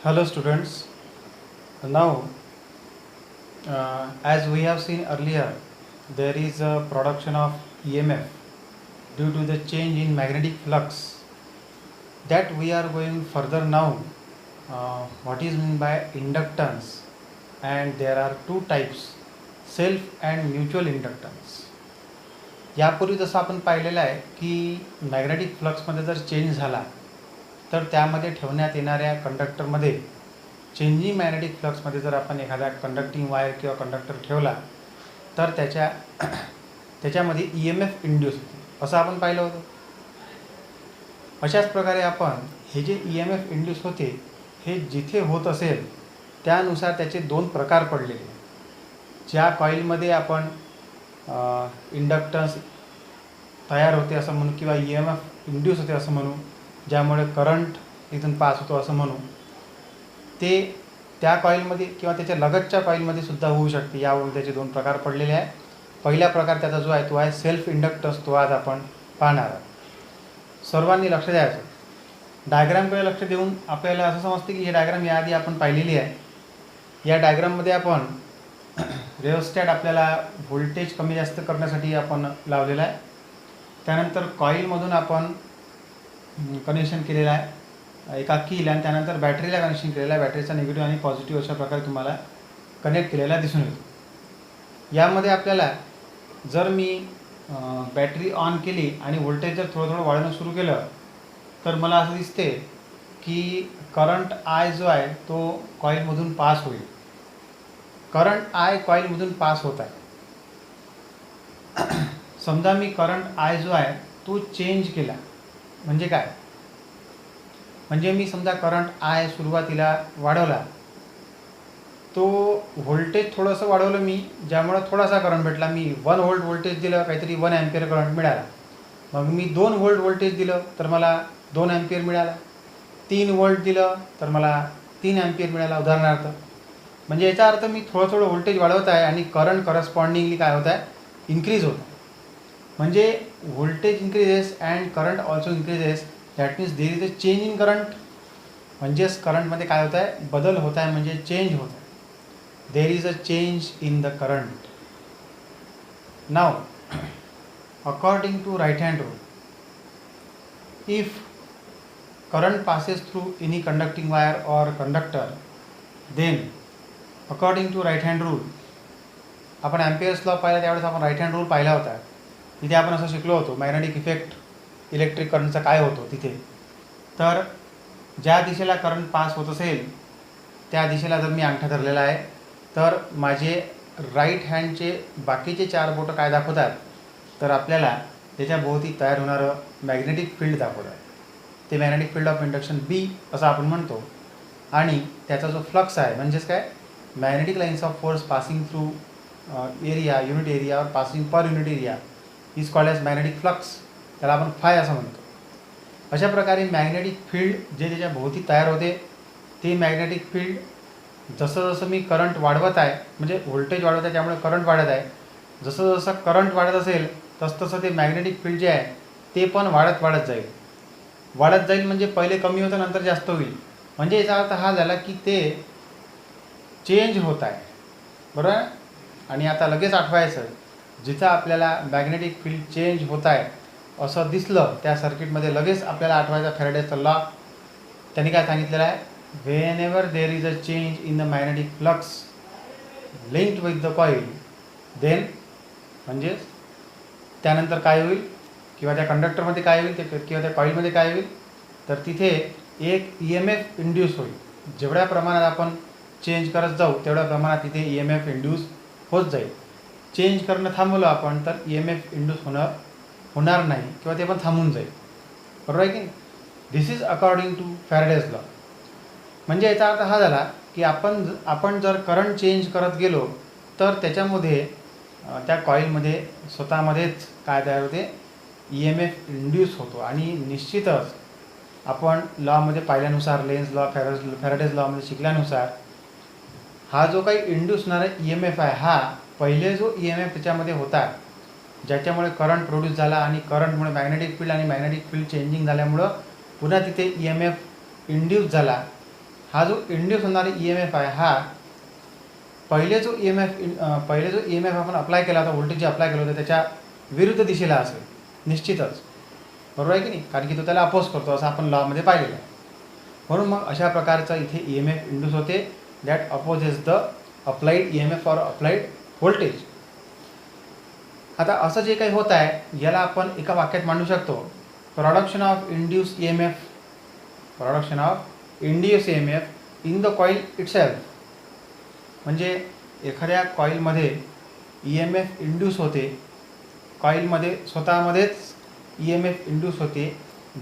Hello students. Now as we have seen earlier, there is a production of EMF due to the change in magnetic flux. That we are going further now. What is meant by inductance, and there are two types, self and mutual inductance. यापूर्वी जसं आपण पाहिलेलं आहे की magnetic फ्लक्समध्ये जर change झाला तर त्यामध्ये ठेवण्यात येणाऱ्या कंडक्टरमध्ये चेंजिंग मॅग्नेटिक फ्लक्समध्ये जर आपण एखादा कंडक्टिंग वायर किंवा कंडक्टर ठेवला तर त्याच्यामध्ये EMF इंड्यूस होते असं आपण पाहिलं होतं. अशाच प्रकारे आपण हे जे EMF इंड्यूस होते हे जिथे होत असेल त्यानुसार त्याचे दोन प्रकार पडलेले. ज्या कॉईलमध्ये आपण इंडक्टन्स तयार होते असं म्हणू किंवा EMF इंड्यूस होते असं म्हणू, ज्यामुळे करंट इथून पास होतो असं म्हणू, ते त्या कॉईलमध्ये किंवा त्याच्या लगतच्या कॉईलमध्ये सुद्धा होऊ शकते. यावरून त्याचे दोन प्रकार पडलेले आहे. पहिला प्रकार त्याचा जो आहे तो आहे सेल्फ इंडक्टन्स. तो आज आपण पाहणार आहोत. सर्वांनी लक्ष द्यायचं. डायग्रामकडे लक्ष देऊन आपल्याला असं समजते की हे डायग्राम याआधी आपण पाहिलेली आहे. या डायग्राममध्ये आपण रेओस्टॅट आपल्याला व्होल्टेज कमी जास्त करण्यासाठी आपण लावलेला आहे. त्यानंतर कॉईलमधून आपण कनेक्शन केलेलं आहे एका कीला, आणि त्यानंतर बॅटरीला कनेक्शन केलेलं आहे. बॅटरीचा निगेटिव्ह आणि पॉझिटिव्ह अशा प्रकारे तुम्हाला कनेक्ट केलेला दिसून येतो. यामध्ये आपल्याला जर मी बॅटरी ऑन केली आणि व्होल्टेज जर थोडं थोडं वाढवणं सुरू केलं तर मला असं दिसते की करंट आय जो आहे तो कॉईलमधून पास होईल. करंट आय कॉईलमधून पास होत आहे. समजा मी करंट आय जो आहे तो चेंज केला म्हणजे काय, म्हणजे मी समजा करंट आय सुरुवातीला वाढवला, तो व्होल्टेज थोडंसं वाढवलं मी, ज्यामुळं थोडासा करंट भेटला. मी 1 व्होल्ट व्होल्टेज दिलं, काहीतरी 1 अँपियर करंट मिळाला. मग मी 2 व्होल्ट व्होल्टेज दिलं तर मला 2 अँपियर मिळाला. 3 व्होल्ट दिलं तर मला 3 अँपियर मिळाला उदाहरणार्थ. म्हणजे याचा अर्थ मी थोडं थोडं व्होल्टेज वाढवत आहे आणि करंट करस्पॉन्डिंगली काय होत आहे, इन्क्रीज होत आहे. म्हणजे voltage increases and current also increases. That means there is a change in current. म्हणजेच करंटमध्ये काय होत आहे, बदल होत आहे, म्हणजे चेंज होत आहे. There is a change in the current. Now according to right hand rule, if current passes through any conducting wire or conductor, then according to right hand rule, आपण ॲम्पियर्स लॉ पाहिला त्यावेळेस आपण राईट हँड रूल पाहिला होता. तिथे आपण असं शिकलो होतो मॅग्नेटिक इफेक्ट इलेक्ट्रिक करंटचा काय होतो तिथे. तर ज्या दिशेला करंट पास होत असेल त्या दिशेला जर मी अंगठा धरलेला आहे तर माझे राईट हँडचे बाकीचे 4 बोटं काय दाखवतात, तर आपल्याला त्याच्या भोवती तयार होणारं मॅग्नेटिक फील्ड दाखवतात. ते मॅग्नेटिक फील्ड ऑफ इंडक्शन बी असं आपण म्हणतो. आणि त्याचा जो फ्लक्स आहे म्हणजेच काय, magnetic lines of force passing through area, unit area और passing per unit area is called as magnetic flux. त्याला आपण फाय असं म्हणतो. अशा प्रकारे मॅग्नेटिक फील्ड जे त्याच्या भोवती तयार होते ते मॅग्नेटिक फील्ड जसं जसं मी करंट वाढवत आहे, म्हणजे व्होल्टेज वाढवत आहे त्यामुळे करंट वाढत आहे, जसं जसं करंट वाढत असेल तसं तसं ते मॅग्नेटिक फील्ड जे आहे ते पण वाढत जाईल. वाढत जाईल म्हणजे पहिले कमी होतं नंतर जास्त होईल. म्हणजे याचा अर्थ हा झाला की ते चेंज होत आहे. बरोबर. आणि आता लगेच आठवायचं, जिथं आपल्याला मॅग्नेटिक फील्ड चेंज होत आहे असं दिसलं त्या सर्किटमध्ये लगेच आपल्याला आठवायचा फॅरेडेचा लॉ. त्यांनी काय सांगितलेलं आहे, whenever there is a change in the magnetic flux linked with the coil, then म्हणजेच त्यानंतर काय होईल किंवा त्या कंडक्टरमध्ये काय होईल किंवा त्या कॉईलमध्ये काय होईल, तर तिथे एक EMF इंड्यूस होईल. जेवढ्या प्रमाणात आपण चेंज करत जाऊ तेवढ्या प्रमाणात तिथे EMF इंड्यूस होत जाईल. चेंज करणं थांबवलं आपण तर EMF इंड्यूस होणार नाही किंवा ते पण थांबून जाईल. बरोबर आहे की नाही. This is according to Faraday's law. म्हणजे याचा अर्थ हा झाला की आपण जर करंट चेंज करत गेलो तर त्याच्यामध्ये त्या कॉईलमध्ये स्वतःमध्येच काय तयार होते, EMF इंड्यूस होतो. आणि निश्चितच आपण लॉमध्ये पाहिल्यानुसार, लेन्झ लॉ, फॅरेडेज लॉमध्ये शिकल्यानुसार, हा जो काही इंड्यूस होणारा EMF आहे हा पहिले जो ई एम एफ त्याच्यामध्ये होता, ज्याच्यामुळे करंट प्रोड्यूस झाला आणि करंटमुळे मॅग्नेटिक फील्ड आणि मॅग्नेटिक फील्ड चेंजिंग झाल्यामुळं पुन्हा तिथे ई एम एफ इंड्यूस झाला. हा जो इंड्यूस होणारा ई एम एफ आहे, हा पहिले जो ई एम एफ आपण अप्लाय केला होता, व्होल्टेज जे अप्लाय केलं होतं त्याच्या विरुद्ध दिशेला असेल निश्चितच, बरोबर आहे की नाही, कारण की तो त्याला अपोज करतो असं आपण लॉमध्ये पाहिलेलं आहे. म्हणून मग अशा प्रकारचा इथे ई एम एफ इंड्यूस होते that opposes the applied E M F or applied voltage. आता असं जे काही होत आहे याला आपण एका वाक्यात मांडू शकतो, production of induce E M F, production of induce E M F in the coil itself. म्हणजे एखाद्या कॉईलमध्ये ई एम एफ इंड्यूस होते, कॉईलमध्ये स्वतःमध्येच ई एम एफ इंड्यूस होते,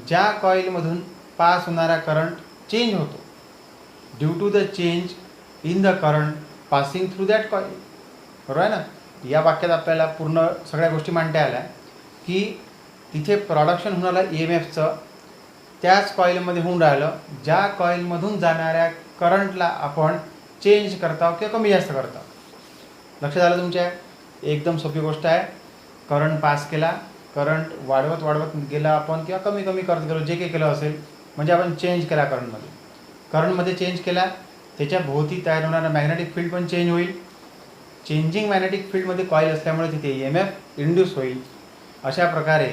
ज्या कॉईलमधून पास होणारा करंट चेंज होतो due to the change in the current passing through that coil. बरोबर आहे ना. या वाक्यात आपल्याला पूर्ण सगळ्या गोष्टी मांडता आल्या की तिथे प्रोडक्शन होणारा ई एम एफचं त्याच कॉईलमध्ये होऊन राहिलं ज्या कॉईलमधून जाणाऱ्या करंटला आपण चेंज करता किंवा कमी जास्त करता. लक्षात आलं तुमच्या. एकदम सोपी गोष्ट आहे. करंट पास केला, करंट वाढवत गेला आपण किंवा कमी करत गेलो, जे काही केलं असेल म्हणजे आपण चेंज केला करंटमध्ये चेंज केला, त्याच्या भोवती तयार होणारा मॅग्नेटिक फील्ड पण चेंज होईल. चेंजिंग मॅग्नेटिक फील्डमध्ये कॉईल असल्यामुळे तिथे ई एम एफ इंड्यूस होईल. अशा प्रकारे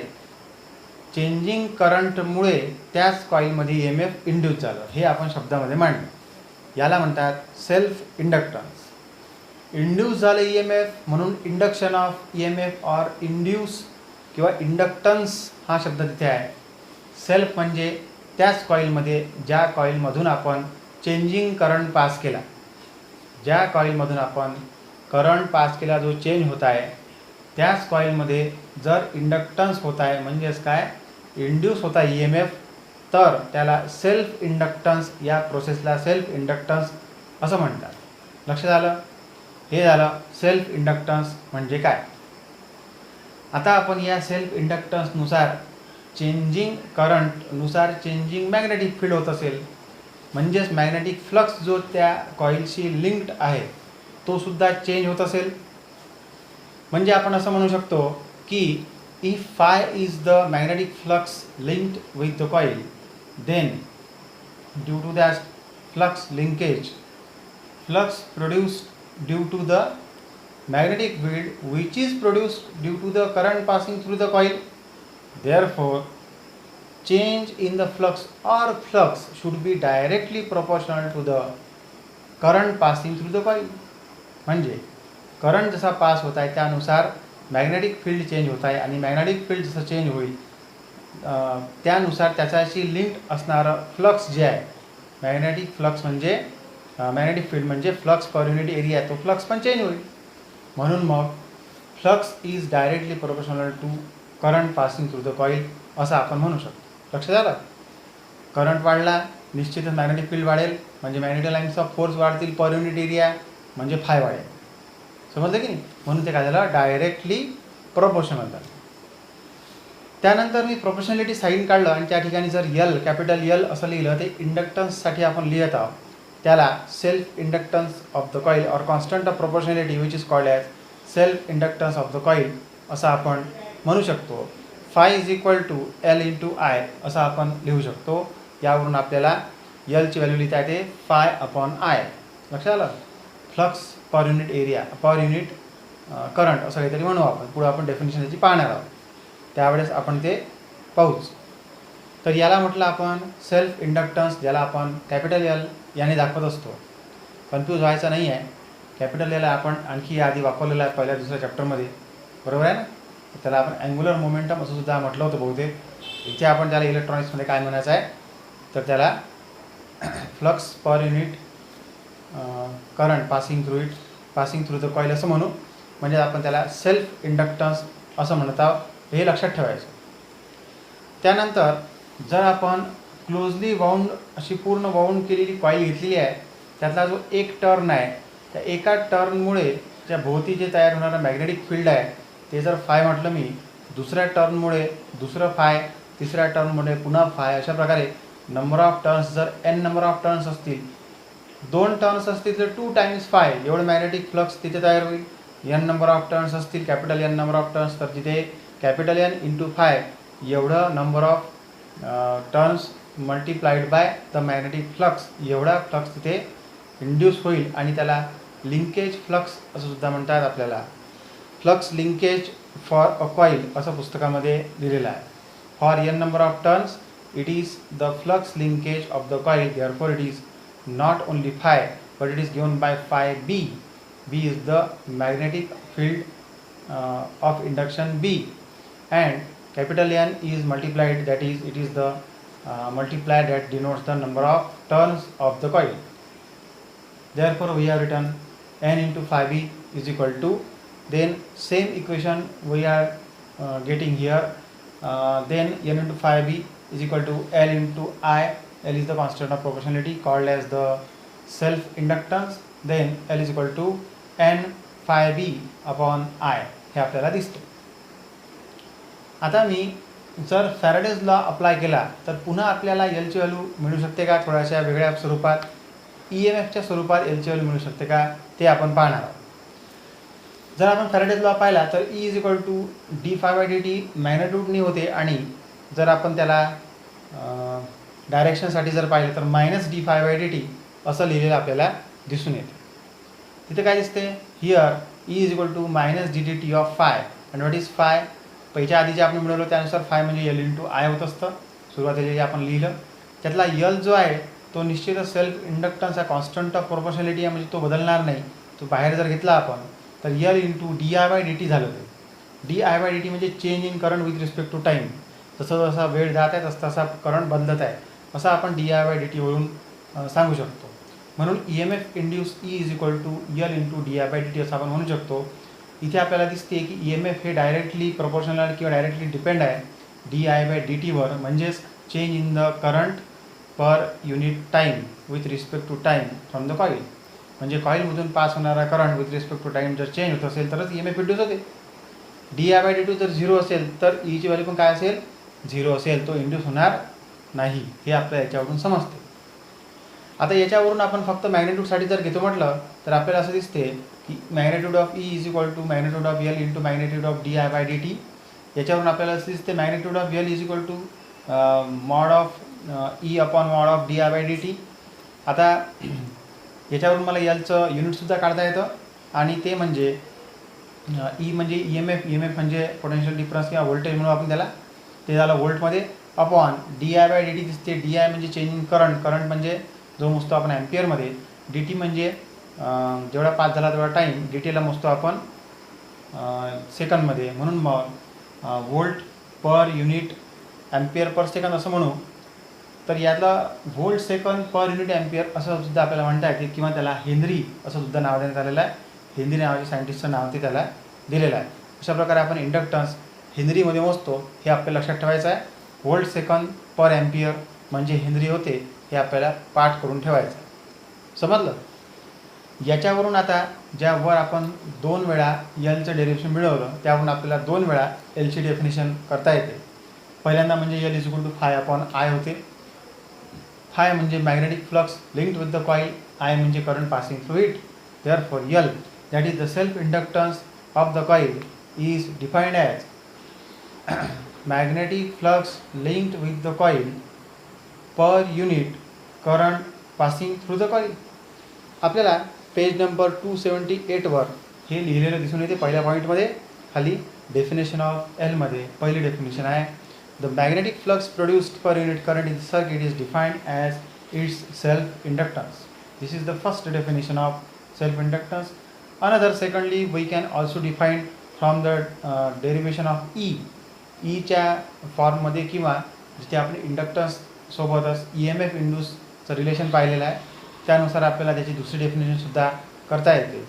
चेंजिंग करंटमुळे त्याच कॉईलमध्ये ई एम एफ इंड्यूस झालं, हे आपण शब्दामध्ये मांडलं. याला म्हणतात सेल्फ इंडक्टन्स. इंड्यूस झालं ई एम एफ म्हणून induction of E M F or induce किंवा इंडक्टन्स हा शब्द तिथे आहे. सेल्फ म्हणजे त्याच कॉईलमध्ये ज्या कॉईलमधून आपण चेंजिंग करंट पास केला, ज्या कॉईलमधून आपण करंट पास केला जो चेंज होत आहे त्याच कॉईलमध्ये जर इंडक्टन्स होत आहे म्हणजेच काय इंड्यूस होता ई एम एफ, तर त्याला सेल्फ इंडक्टन्स, या प्रोसेसला सेल्फ इंडक्टन्स असं म्हणतात. लक्षात आलं. हे झालं सेल्फ इंडक्टन्स म्हणजे काय. आता आपण या सेल्फ इंडक्टन्सनुसार चेंजिंग करंटनुसार चेंजिंग मॅग्नेटिक फील्ड होत असेल, म्हणजेच मॅग्नेटिक फ्लक्स जो त्या कॉईलशी लिंक्ड आहे तो सुद्धा चेंज होत असेल. म्हणजे आपण असं म्हणू शकतो की if phi is the magnetic flux linked with the coil, then due to that flux linkage, flux produced due to the magnetic field which is produced due to the current passing through the coil. Therefore, change in the flux or flux should be directly proportional to the current passing through the coil. म्हणजे current जसा pass होत आहे त्यानुसार magnetic field change होत आहे आणि magnetic field जसं change होईल त्यानुसार त्याच्याशी लिंक्ड असणारं फ्लक्स जे आहे, मॅग्नेटिक फ्लक्स म्हणजे मॅग्नेटिक फील्ड म्हणजे फ्लक्स पर युनिट एरिया, तो फ्लक्स पण चेंज होईल. म्हणून मग flux is directly proportional to current passing through the coil असं आपण म्हणू शकतो. लक्षात आलं. करंट वाढला निश्चितच मॅग्नेटिक फील्ड वाढेल, म्हणजे मॅग्नेटिक लाईन्स ऑफ फोर्स वाढतील पर युनिट एरिया, म्हणजे फाय वाढेल. समजलं की नाही. म्हणून ते काय झालं डायरेक्टली प्रोपोर्शनल झालं. त्यानंतर मी प्रोपोर्शनॅलिटी साईन काढलं आणि त्या ठिकाणी जर यल कॅपिटल यल असं लिहिलं ते इंडक्टन्ससाठी आपण लिहित आहोत. त्याला self inductance of the coil or constant of proportionality which is called as self inductance of the coil असं आपण म्हणू शकतो. Phi is equal to L into I असं आपण लिहू शकतो. यावरून आपल्याला एलची व्हॅल्यू लिहिता येते फाय अपॉन आय. लक्षात आलं. फ्लक्स पर युनिट एरिया, पर युनिट करंट असं काहीतरी म्हणू आपण. पुढे आपण डेफिनेशन त्याची पाहणार आहोत, त्यावेळेस आपण ते पाहूच. तर याला म्हटलं आपण सेल्फ इंडक्टन्स, ज्याला आपण कॅपिटल एल याने दाखवत असतो. कन्फ्यूज व्हायचं नाही आहे. कॅपिटल एल आपण आणखी याआधी वापरलेलं आहे पहिल्या दुसऱ्या चॅप्टरमध्ये, बरोबर आहे ना. त्याला आपण अँग्युलर मोमेंटम असं सुद्धा म्हटलं होतं बहुतेक. इथे आपण त्याला इलेक्ट्रॉनिक्समध्ये काय म्हणायचं आहे तर त्याला flux per unit current passing through the coil असं म्हणू. म्हणजे आपण त्याला सेल्फ इंडक्टन्स असं म्हणत आहोत, हे लक्षात ठेवायचं. त्यानंतर जर आपण क्लोजली वाऊंड अशी पूर्ण वाऊंड केलेली कॉईल घेतलेली आहे, त्यातला जो एक टर्न आहे त्या एका टर्नमुळे त्या भोवती जे तयार होणारं मॅग्नेटिक फील्ड आहे ते जर फाय म्हटलं मी, दुसऱ्या टर्नमुळे दुसरं फाय, तिसऱ्या टर्नमुळे पुन्हा फाय, अशा प्रकारे नंबर ऑफ टर्न्स जर एन नंबर ऑफ टर्न्स असतील, 2 टर्न्स असतील तर 2 टाइम्स फाय एवढं मॅग्नेटिक फ्लक्स तिथे तयार होईल. एन नंबर ऑफ टर्न्स असतील, capital N number of turns, तर तिथे कॅपिटल एन इंटू 5 एवढं number of turns multiplied by the magnetic flux, एवढा फ्लक्स तिथे इंड्यूस होईल आणि त्याला लिंकेज फ्लक्स असं सुद्धा म्हणतात. आपल्याला flux linkage for a coil असं पुस्तकामध्ये लिहिलेलं आहे. For N number of turns it is the flux linkage of the coil, therefore it is not only phi but it is given by phi b. B is the magnetic field of induction B, and capital N is multiplied, that is it is the multiplier that denotes the number of turns of the coil. Therefore we have written N into phi b is equal to, then same equation we are getting here, then N into phi b is equal to L into I. L is the constant of proportionality called as the self inductance, then L is equal to N phi b upon I हे आपल्याला दिसते. आता मी जर Faraday's law apply केला तर पुन्हा आपल्याला L ची व्हॅल्यू मिळू शकते का, थोड्याशा वेगळ्या स्वरूपात EMFच्या स्वरूपात L ची व्हॅल्यू मिळू शकते का, ते आपण पाहणार आहोत. जर आपण फॅराडेज लॉ पाहिला तर E is equal to d phi by D t मॅग्नेट्यूडनी होते, आणि जर आपण त्याला डायरेक्शनसाठी जर पाहिलं तर minus d phi by D T असं लिहिलेलं आपल्याला दिसून येते. तिथे काय दिसते, here E is equal to minus d d t of phi, and what is phi, पहिल्या आधी जे आपण मिळवलं त्यानुसार फाय म्हणजे एल इंटू आय होत असतं. सुरुवातीला जे आपण लिहिलं त्यातला यल जो आहे तो निश्चितच सेल्फ इंडक्टन्स हा कॉन्स्टंट ऑफ प्रोपोर्शनॅलिटी आहे, म्हणजे तो बदलणार नाही. तो बाहेर जर घेतला आपण तर L into D I by D t झालं. ते d I by D T म्हणजे change in current with respect to time, जसं जसा वेळ जात आहे तसं तसा करंट बदलत आहे, असं आपण डी आय बाय डी टीवरून सांगू शकतो. म्हणून E M F induce E is equal to L into D I by D T असं आपण म्हणू शकतो. इथे आपल्याला दिसते की ई एम एफ हे डायरेक्टली प्रोपोर्शनल किंवा डायरेक्टली डिपेंड आहे डी आय बाय डी टीवर, म्हणजेच change in the current per unit time with respect to time from the coil. म्हणजे कॉईलमधून पास होणारा current with respect to time जर change होत असेल तरच ई एम एफ इंड्यूस होते. D I by D T जर झिरो असेल तर ईची व्हॅल्यू पण काय असेल, झिरो असेल, तो इंड्यूस होणार नाही, हे आपल्याला याच्यावरून समजते. आता याच्यावरून आपण फक्त मॅग्नेट्यूडसाठी जर घेतो म्हटलं तर आपल्याला असं दिसते की magnitude of E is equal to magnitude of L into magnitude of D I by D T. याच्यावरून आपल्याला असं दिसते magnitude of L is equal to mod of E upon mod of D I by D T. आता याच्यावरून मला एलचं युनिटसुद्धा काढता येतं, आणि ते म्हणजे ई म्हणजे ई एम एफ म्हणजे पोटेन्शियल डिफरन्स किंवा व्होल्टेज म्हणून आपण त्याला, ते झालं व्होल्टमध्ये, upon D I by D T दिसते. डी आय म्हणजे चेंज इन करंट, करंट म्हणजे जो मोजतो आपण ॲम्पियरमध्ये, डी टी म्हणजे जेवढा पास झाला तेवढा टाईम, डी टीला मोजतो आपण सेकंदमध्ये, म्हणून मग volt per unit ampere per second असं म्हणू. तर यातला volt second per unit ampere असं सुद्धा आपल्याला म्हणता येते, किंवा त्याला हेनरी असं सुद्धा नाव देण्यात आलेलं आहे. हेनरी नावाच्या सायंटिस्टचं नाव ते त्याला दिलेलं आहे. अशा प्रकारे आपण इंडक्टन्स हेनरीमध्ये मोजतो, हे आपल्याला लक्षात ठेवायचं आहे. व्होल्ट सेकंद पर ॲम्पियर म्हणजे हेनरी होते, हे आपल्याला पाठ करून ठेवायचं. समजलं. याच्यावरून आता ज्यावर आपण 2 वेळा एलचं डेरिव्हेशन मिळवलं त्यावरून आपल्याला 2 वेळा एलची डेफिनेशन करता येते. पहिल्यांदा म्हणजे L is equal to phi upon I होते. फाय म्हणजे magnetic flux linked with the coil, I म्हणजे current passing through it. Therefore L that is the self inductance of the coil is defined as magnetic flux linked with the coil per unit current passing through the coil. आपल्याला page number 278वर हे लिहिलेलं दिसून येते. पहिल्या पॉईंटमध्ये खाली definition of एलमध्ये पहिली डेफिनेशन आहे, the magnetic flux produced per unit current in circuit is defined as its self inductance. This is the first definition of self inductance. Another secondly we can also define from the derivation of E, ईच्या फॉर्ममध्ये, किंवा जिथे आपण inductance सोबतच E M F इंड्यूसचं relation पाहिलेलं आहे, त्यानुसार आपल्याला त्याची दुसरी डेफिनेशनसुद्धा करता येते.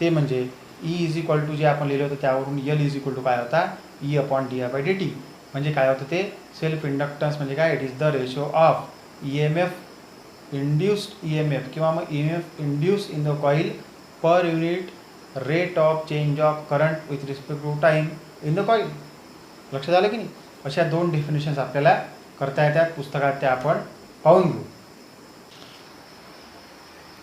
ते म्हणजे ई इज इक्वल टू जे आपण लिहिलं होतं त्यावरून एल इज इक्वल टू काय होता, E upon D I by D T. म्हणजे काय होतं ते सेल्फ इंडक्टन्स म्हणजे काय, it is the ratio of E M F induced E M F किंवा मग E M F induce in the coil per unit rate of change of current with respect to time in the coil. लक्षात आलं की नाही. अशा 2 definitions आपल्याला करता येतात पुस्तकात, त्या आपण पाहून घेऊ.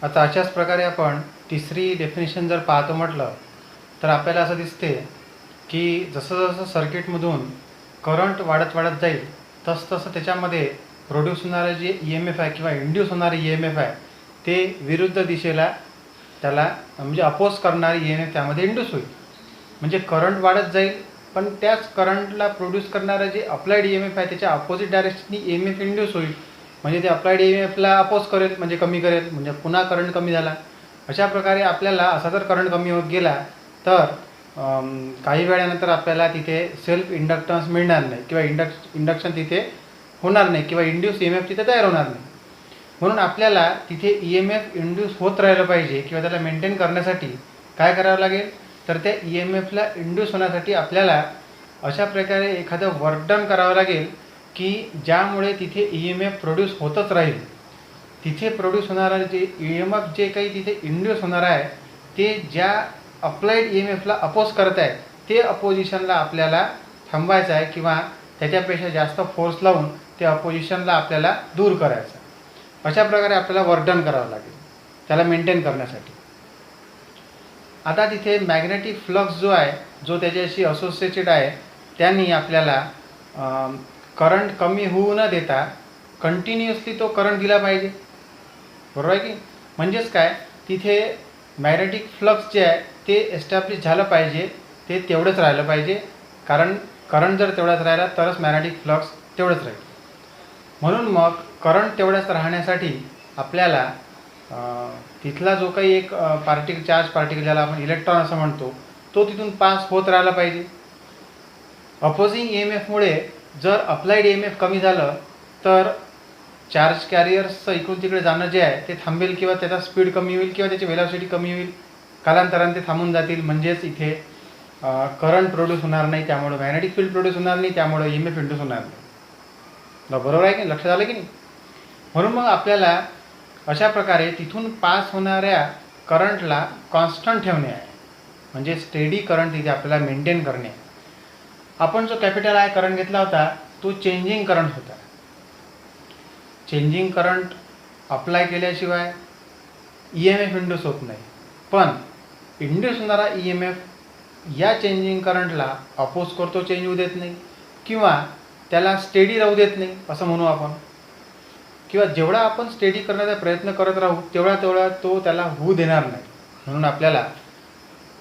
आता अशाच प्रकारे आपण तिसरी डेफिनेशन जर पाहतो म्हटलं तर आपल्याला असं दिसते की जसं जसं सर्किटमधून करंट वाढत जाईल तसं त्याच्यामध्ये प्रोड्यूस होणारे जे ई एम एफ आहे किंवा इंड्यूस होणारे ई एम एफ आहे ते विरुद्ध दिशेला त्याला म्हणजे अपोज करणारे ई एम एफ त्यामध्ये इंड्यूस होईल. म्हणजे करंट वाढत जाईल, पण त्याच करंटला प्रोड्यूस करणारं जे अप्लाइड ई एम एफ आहे त्याच्या अपोजिट डायरेक्शननी ई एम एफ इंड्यूस होईल. म्हणजे ते अप्लाइड ई एम एफला अपोज करेल, म्हणजे कमी करेल, म्हणजे पुन्हा करंट कमी झाला. अशा प्रकारे आपल्याला असा जर करंट कमी होत गेला तर काही वेळानंतर आपल्याला तिथे सेल्फ इंडक्टन्स मिळणार नाही किंवा इंडक्शन तिथे होणार नाही किंवा इंड्यूस ई एम एफ तिथे तयार होणार नाही. म्हणून आपल्याला तिथे ई एम एफ इंड्यूस होत राहिलं पाहिजे किंवा त्याला मेंटेन करण्यासाठी काय करावं लागेल, तर त्या ई एम एफला इंड्यूस होण्यासाठी आपल्याला अशा प्रकारे एखादं वर्क डन करावं लागेल की ज्यामुळे तिथे ई एम एफ प्रोड्यूस होतच राहील. तिथे प्रोड्यूस होणारं जे ई एम एफ जे काही तिथे इंड्यूस होणार आहे ते ज्या अप्लाइड ई एम एफला अपोज करत आहे ते अपोजिशनला आपल्याला थांबवायचं आहे किंवा त्याच्यापेक्षा जास्त फोर्स लावून ते अपोजिशनला आपल्याला दूर करायचं. अशा प्रकारे आपल्याला वर्क डन करावं लागेल त्याला मेंटेन करण्यासाठी. आता तिथे मॅग्नेटिक फ्लक्स जो आहे जो त्याच्याशी असोसिएटेड आहे त्यांनी आपल्याला करंट कमी होऊ न देता कंटिन्युअसली तो करंट दिला पाहिजे. बरोबर आहे की? म्हणजेच काय, तिथे मॅग्नेटिक फ्लक्स जे आहे ते एस्टॅब्लिश झालं पाहिजे, ते तेवढंच राहिलं पाहिजे. कारण करंट जर तेवढाच राहिला तरच मॅग्नेटिक फ्लक्स तेवढंच राहील. म्हणून मग करंट तेवढ्याच राहण्यासाठी आपल्याला तिथला जो काही एक चार्ज पार्टिकल ज्याला आपण इलेक्ट्रॉन असं म्हणतो तो तिथून पास होत राहिला पाहिजे. अपोजिंग ई एम एफमुळे जर अप्लाइड ई एम एफ कमी झालं तर चार्ज कॅरियर्सचं इकडून तिकडे जाणं जे आहे ते थांबेल किंवा त्याचा स्पीड कमी होईल किंवा त्याची वेलॉसिटी कमी होईल. कालांतराने ते थांबून जातील. म्हणजेच इथे करंट प्रोड्यूस होणार नाही, त्यामुळे मॅग्नेटिक फील्ड प्रोड्यूस होणार नाही, त्यामुळे ई एम एफ इंड्यूस होणार नाही. बरोबर आहे की? लक्षात आलं की नाही? म्हणून मग आपल्याला अशा प्रकारे तिथून पास होणाऱ्या करंटला कॉन्स्टंट ठेवणे आहे, म्हणजे स्टेडी करंट तिथे आपल्याला मेंटेन करणे आहे. आपण जो कॅपिटल आय करंट घेतला होता तो चेंजिंग करंट होता. चेंजिंग करंट अप्लाय केल्याशिवाय ई एम एफ इंड्यूस होत नाही, पण इंड्यूस होणारा ई एम एफ या चेंजिंग करंटला अपोज करतो, चेंज होऊ देत नाही किंवा त्याला स्टेडी राहू देत नाही असं म्हणू आपण. किंवा जेवढा आपण स्टेडी करण्याचा प्रयत्न करत राहू तेवढा तो त्याला होऊ देणार नाही. म्हणून आपल्याला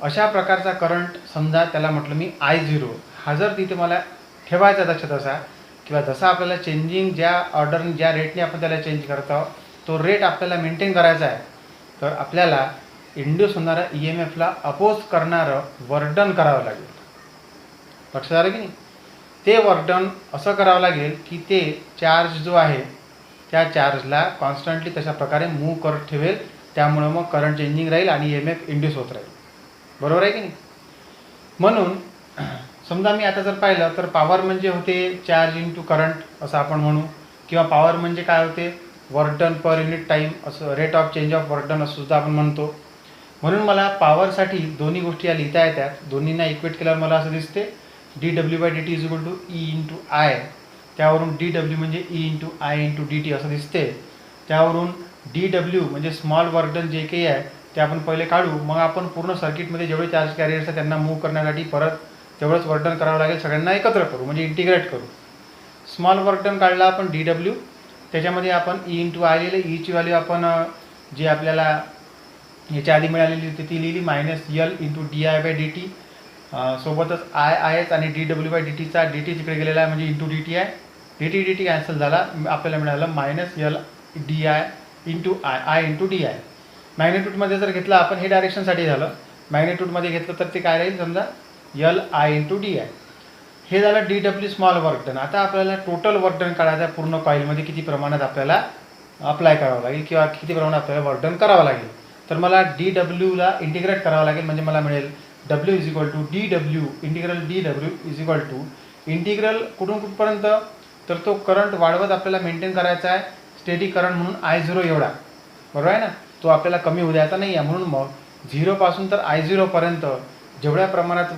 अशा प्रकारचा करंट, समजा त्याला म्हटलं मी I0, हा जर तिथे मला ठेवायचा तसा किंवा जसा आपल्याला चेंजिंग ज्या ऑर्डरने ज्या रेटने आपण त्याला चेंज करत आहोत तो रेट आपल्याला मेंटेन करायचा आहे, तर आपल्याला इंड्यूस होणारा ई एम एफला अपोज करणारं वर्क डन करावं लागेल. लक्षात आलं की नाही? ते वर्क डन असं करावं लागेल की ते चार्ज जो आहे त्या चार्जला कॉन्स्टंटली तशा प्रकारे मूव्ह करत ठेवेल, त्यामुळं मग करंट चेंजिंग राहील आणि ई एम एफ इंड्यूस होत राहील. बरोबर आहे की नाही? म्हणून समजा मी आता जर पाहिलं तर पॉवर म्हणजे होते चार्ज इंटू करंट असं आपण म्हणू, किंवा पॉवर म्हणजे काय होते, work done per unit time असं, rate of change of work done असं सुद्धा आपण म्हणतो. म्हणून मला पॉवरसाठी दोन्ही गोष्टी या लिहिता येतात. दोन्हींना इक्वेट केल्यावर मला असं दिसते dw/dt = E × I. त्यावरून dw म्हणजे E × I × dt असं दिसते. त्यावरून dw म्हणजे स्मॉल वर्क डन जे काही आहे ते आपण पहिले काढू, मग आपण पूर्ण सर्किटमध्ये जेवढे चार्ज कॅरियर्स आहेत त्यांना मूव्ह करण्यासाठी परत तेवढंच वर्क डन करावं लागेल. सगळ्यांना एकत्र करू म्हणजे इंटिग्रेट करू. स्मॉल वर्क डन काढला आपण dw, त्याच्यामध्ये आपण E × I लिहिले. ईची व्हॅल्यू आपण जी आपल्याला याच्या आधी मिळालेली होती ती लिहिली, -L × di/dt. सोबतच आहेच आणि dw/dtचा dt तिकडे गेलेला आहे म्हणजे इंटू dt आहे. dt कॅन्सल झाला, आपल्याला मिळालं -L di × I × di. मॅग्नेट्यूडमध्ये जर घेतलं आपण, हे डायरेक्शनसाठी झालं, मॅग्नेट्यूडमध्ये घेतलं तर ते काय राहील, समजा L I × di. हे झालं dw स्मॉल वर्क डन. आता आपल्याला टोटल वर्क डन काढायचं आहे. पूर्ण कॉईलमध्ये किती प्रमाणात आपल्याला अप्लाय करावं लागेल किंवा किती प्रमाणात आपल्याला वर्क डन करावं लागेल, तर मला dwला इंटिग्रेट करावं लागेल. म्हणजे मला मिळेल W = dw dw इंटिग्रल कुठून कुठपर्यंत, तर तो करंट वाढवत आपल्याला मेंटेन करायचा आहे स्टेडी करंट म्हणून I0 एवढा. बरोबर आहे ना? तो आपल्याला कमी होऊ द्यायचा नाही आहे. म्हणून मग 0 पासून तर I0 पर्यंत जेवढ्या प्रमाणात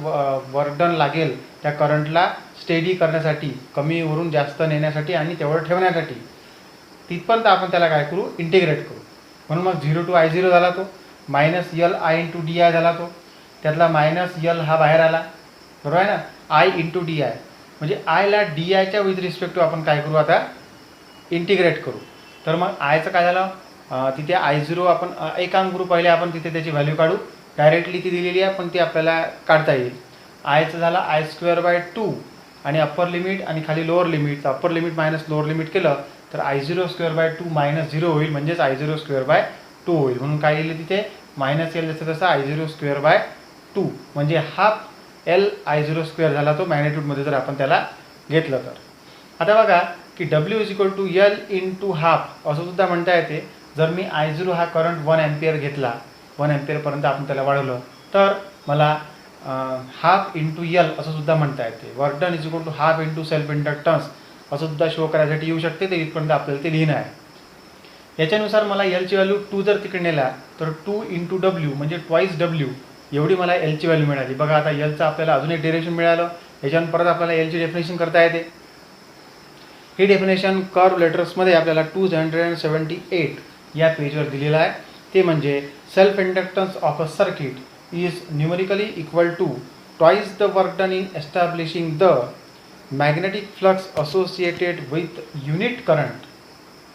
वर्क डन लागेल त्या करंटला स्टेडी करण्यासाठी, कमीवरून जास्त नेण्यासाठी आणि तेवढं ठेवण्यासाठी, तिथपर्यंत आपण त्याला काय करू, इंटिग्रेट करू. म्हणून मग 0 to I0 झाला तो, -L I × di झाला तो. त्यातला मायनस यल हा बाहेर आला, बरोबर आहे ना. आय इंटू डी आय, म्हणजे आयला डी आयच्या विथ रिस्पेक्ट टू आपण काय करू आता, इंटिग्रेट करू. तर मग आयचं काय झालं, तिथे I0 आपण एक अंक करू पहिले, आपण तिथे त्याची व्हॅल्यू काढू. डायरेक्टली ती दिलेली आहे पण ती आपल्याला काढता येईल. आयचं झालं I²/2 आणि अप्पर लिमिट आणि खाली लोअर लिमिट. तर upper limit minus lower limit केलं तर I0² मायनस 0 होईल, म्हणजेच I0²/2 होईल. म्हणून काय लिहिलं तिथे, मायनस एल जसं तसं I0²/2, म्हणजे हाफ एल I0² झाला तो मॅग्नेट्यूडमध्ये जर आपण त्याला घेतलं तर. आता बघा की W=L × हाफ असं सुद्धा म्हणता येते. जर मी I0 हा करंट 1 अँपियर घेतला, 1 अँपियरपर्यंत आपण त्याला वाढवलं, तर मला हाफ इंटू यल असं सुद्धा म्हणता येते. Work done half into self inductance असं सुद्धा शो करायसाठी येऊ शकते. ते इथपर्यंत आपल्याला ते लिहिणं आहे. याच्यानुसार मला एलची व्हॅल्यू 2 जर तिकडे नेला तर 2 × W म्हणजे ट्वाईस W एवढी मला एलची व्हॅल्यू मिळाली. बघा आता एलचं आपल्याला अजून एक डेरिव्हेशन मिळालं. याच्यानं परत आपल्याला एलची डेफिनेशन करता येते. ही डेफिनेशन कर्व लेटर्समध्ये आपल्याला 278 या पेजवर दिलेलं आहे. ते म्हणजे self inductance of a circuit is numerically equal to twice the work done in establishing the magnetic flux associated with unit current.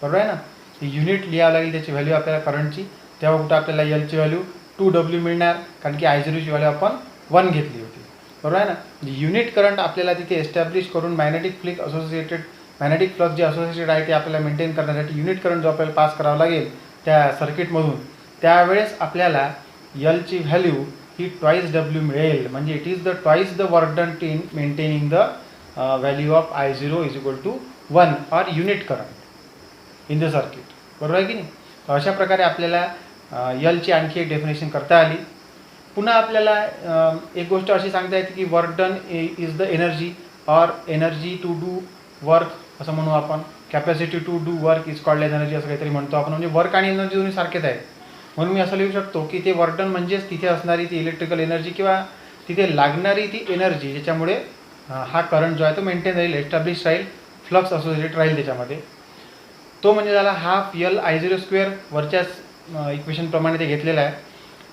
बरोबर आहे ना. युनिट लिहावं लागेल त्याची व्हॅल्यू आपल्याला करंटची. तेव्हा कुठं आपल्याला एलची व्हॅल्यू 2W मिळणार, कारण की I0ची व्हॅल्यू आपण 1 घेतली होती. बरोबर आहे ना. युनिट करंट आपल्याला तिथे एस्टॅब्लिश करून मॅग्नेटिक फ्लक्स जे असोसिएटेड आहे ते आपल्याला मेंटेन करण्यासाठी युनिट करंट जो आपल्याला पास करावा लागेल त्या सर्किटमधून, त्यावेळेस आपल्याला एलची व्हॅल्यू ही ट्वाईस W मिळेल. म्हणजे it is the twice the work done in maintaining the value of I0=1 or unit current in the circuit. बरोबर आहे की नाही. तर अशा प्रकारे आपल्याला एलची आणखी एक डेफिनेशन करता आली. पुन्हा आपल्याला एक गोष्ट अशी सांगता येते की work done is the energy or energy to do work असं म्हणू आपण. Capacity to do work is called energy असं काहीतरी म्हणतो आपण. म्हणजे वर्क आणि एनर्जी दोन्ही सारखेच आहेत. म्हणून मी असं लिहू शकतो की ते वर्क डन म्हणजेच तिथे असणारी ती इलेक्ट्रिकल एनर्जी किंवा तिथे लागणारी ती एनर्जी ज्याच्यामुळे हा करंट जो आहे तो मेंटेन राहील, एस्टॅब्लिश राहील, फ्लक्स असोसिएटेड राहील त्याच्यामध्ये. तो म्हणजे झाला हाफ एल I0². वरच्याच इक्वेशनप्रमाणे ते घेतलेलं आहे.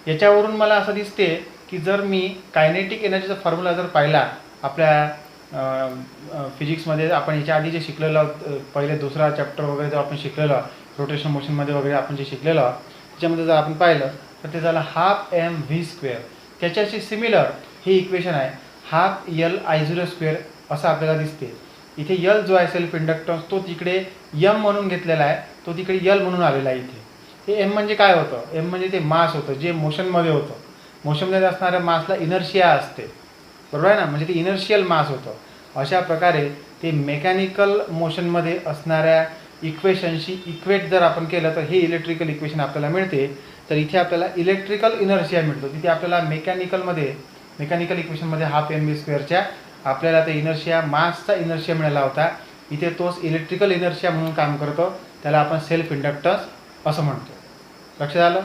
याच्यावरून मला असं दिसते की जर मी कायनेटिक एनर्जीचा फॉर्म्युला जर पाहिला आपल्या फिजिक्समध्ये, आपण याच्या आधी जे शिकलेलं पहिले दुसरा चॅप्टर वगैरे जो आपण शिकलेलं रोटेशन मोशनमध्ये वगैरे आपण जे शिकलेलं त्याच्यामध्ये जर आपण पाहिलं तर ते झालं हाफ mv². त्याच्याशी सिमिलर हे इक्वेशन आहे, हाफ एल I0² असं आपल्याला दिसते. इथे यल जो आहे सेल्फ इंडक्टन्स तो तिकडे एम म्हणून घेतलेला आहे, तो तिकडे यल म्हणून आलेला आहे इथे. हे एम म्हणजे काय होतं, एम म्हणजे ते मास होतं जे मोशनमध्ये होतं. मोशनमध्ये असणाऱ्या मासला इनर्शिया असते. बरोबर आहे ना. म्हणजे ते इनर्शियल मास होतं. अशा प्रकारे ते मेकॅनिकल मोशनमध्ये असणाऱ्या इक्वेशनशी इक्वेट जर आपण केलं तर हे इलेक्ट्रिकल इक्वेशन आपल्याला मिळते. तर इथे आपल्याला इलेक्ट्रिकल इनर्शिया मिळतो. तिथे आपल्याला मेकॅनिकल इक्वेशनमध्ये हाफ mv²च्या आपल्याला ते इनर्शिया मासचा इनर्शिया मिळाला होता. इथे तोच इलेक्ट्रिकल इनर्शिया म्हणून काम करतो. त्याला आपण सेल्फ इंडक्टन्स असं म्हणतो. लक्षात आलं.